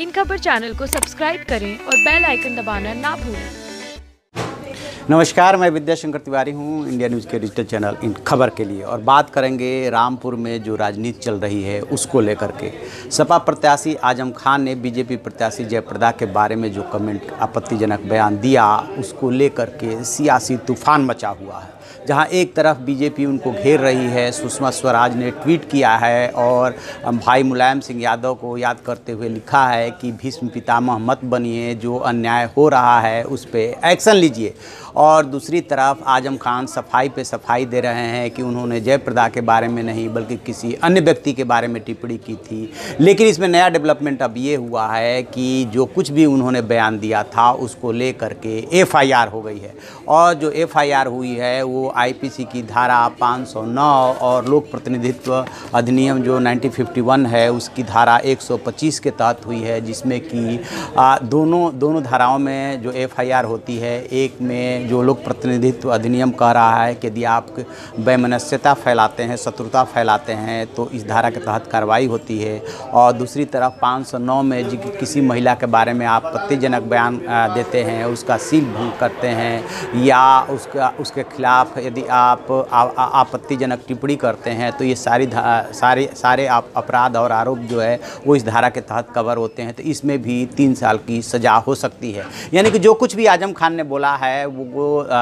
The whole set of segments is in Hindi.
इन खबर चैनल को सब्सक्राइब करें और बेल आइकन दबाना ना भूलें। नमस्कार, मैं विद्याशंकर तिवारी हूं, इंडिया न्यूज़ के डिजिटल चैनल इन खबर के लिए। और बात करेंगे रामपुर में जो राजनीति चल रही है उसको लेकर के। सपा प्रत्याशी आजम खान ने बीजेपी प्रत्याशी जयप्रदा के बारे में जो कमेंट आपत्तिजनक बयान दिया उसको लेकर के सियासी तूफान मचा हुआ है। जहां एक तरफ बीजेपी उनको घेर रही है, सुषमा स्वराज ने ट्वीट किया है और भाई मुलायम सिंह यादव को याद करते हुए लिखा है कि भीष्म पितामह मत बनिए, जो अन्याय हो रहा है उस पर एक्शन लीजिए। और दूसरी तरफ आजम खान सफाई पे सफाई दे रहे हैं कि उन्होंने जयप्रदा के बारे में नहीं बल्कि किसी अन्य व्यक्ति के बारे में टिप्पणी की थी। लेकिन इसमें नया डेवलपमेंट अब ये हुआ है कि जो कुछ भी उन्होंने बयान दिया था उसको लेकर के एफआईआर हो गई है। और जो एफआईआर हुई है वो आईपीसी की धारा 509 और लोक प्रतिनिधित्व अधिनियम जो 1951 है उसकी धारा 125 के तहत हुई है, जिसमें कि दोनों धाराओं में जो एफआईआर होती है, एक में जो लोक प्रतिनिधित्व अधिनियम कह रहा है कि यदि आप वैमनस्यता फैलाते हैं, शत्रुता फैलाते हैं तो इस धारा के तहत कार्रवाई होती है। और दूसरी तरफ 509 में किसी महिला के बारे में आप आपत्तिजनक बयान देते हैं, उसका सील भंग करते हैं या उसके खिलाफ यदि आप आपत्तिजनक टिप्पणी करते हैं तो ये सारे अपराध और आरोप जो है वो इस धारा के तहत कवर होते हैं। तो इसमें भी 3 साल की सज़ा हो सकती है। यानी कि जो कुछ भी आजम खान ने बोला है वो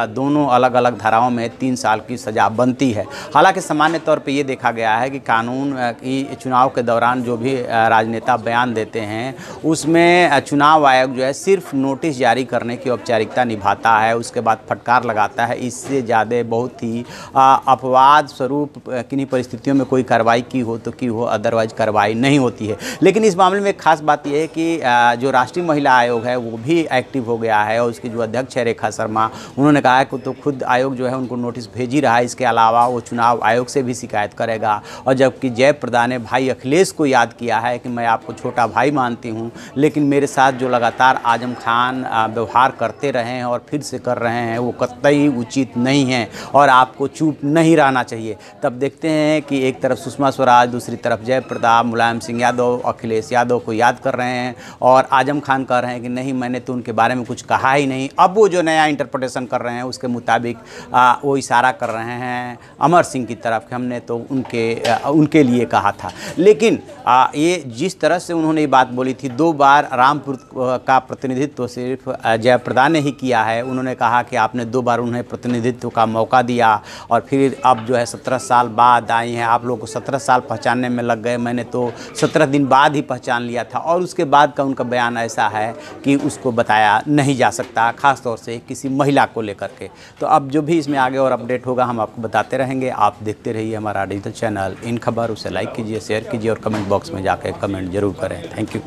दोनों अलग अलग धाराओं में 3 साल की सज़ा बनती है। हालांकि सामान्य तौर पे ये देखा गया है कि कानून की चुनाव के दौरान जो भी राजनेता बयान देते हैं उसमें चुनाव आयोग जो है सिर्फ नोटिस जारी करने की औपचारिकता निभाता है, उसके बाद फटकार लगाता है। इससे ज़्यादा बहुत ही अपवाद स्वरूप किन्हीं परिस्थितियों में कोई कार्रवाई की हो तो की हो, अदरवाइज कार्रवाई नहीं होती है। लेकिन इस मामले में एक खास बात यह है कि जो राष्ट्रीय महिला आयोग है वो भी एक्टिव हो गया है और उसकी जो अध्यक्ष है रेखा शर्मा, उन्होंने कहा है कि तो खुद आयोग जो है उनको नोटिस भेज ही रहा है। इसके अलावा वो चुनाव आयोग से भी शिकायत करेगा। और जबकि जयप्रदा ने भाई अखिलेश को याद किया है कि मैं आपको छोटा भाई मानती हूँ, लेकिन मेरे साथ जो लगातार आजम खान व्यवहार करते रहे हैं और फिर से कर रहे हैं वो कतई उचित नहीं है और आपको चुप नहीं रहना चाहिए। तब देखते हैं कि एक तरफ सुषमा स्वराज, दूसरी तरफ जयप्रदा, मुलायम सिंह यादव, अखिलेश यादव को याद कर रहे हैं और आजम खान कह रहे हैं कि नहीं, मैंने तो उनके बारे में कुछ कहा ही नहीं। अब वो जो नया इंटरप्रिटेशन कर रहे हैं उसके मुताबिक वो इशारा कर रहे हैं अमर सिंह की तरफ कि हमने तो उनके लिए कहा था। लेकिन ये जिस तरह से उन्होंने ये बात बोली थी, 2 बार रामपुर का प्रतिनिधित्व सिर्फ जयप्रदा ने ही किया है। उन्होंने कहा कि आपने 2 बार उन्हें प्रतिनिधित्व का मौका दिया और फिर अब जो है 17 साल बाद आई हैं। आप लोगों को 17 साल पहचानने में लग गए, मैंने तो 17 दिन बाद ही पहचान लिया था। और उसके बाद का उनका बयान ऐसा है कि उसको बताया नहीं जा सकता, ख़ास तौर से किसी महिला को लेकर के। तो अब जो भी इसमें आगे और अपडेट होगा हम आपको बताते रहेंगे। आप देखते रहिए हमारा डिजिटल चैनल इन खबर। उसे लाइक कीजिए, शेयर कीजिए और कमेंट बॉक्स में जाकर कमेंट जरूर करें। Thank you.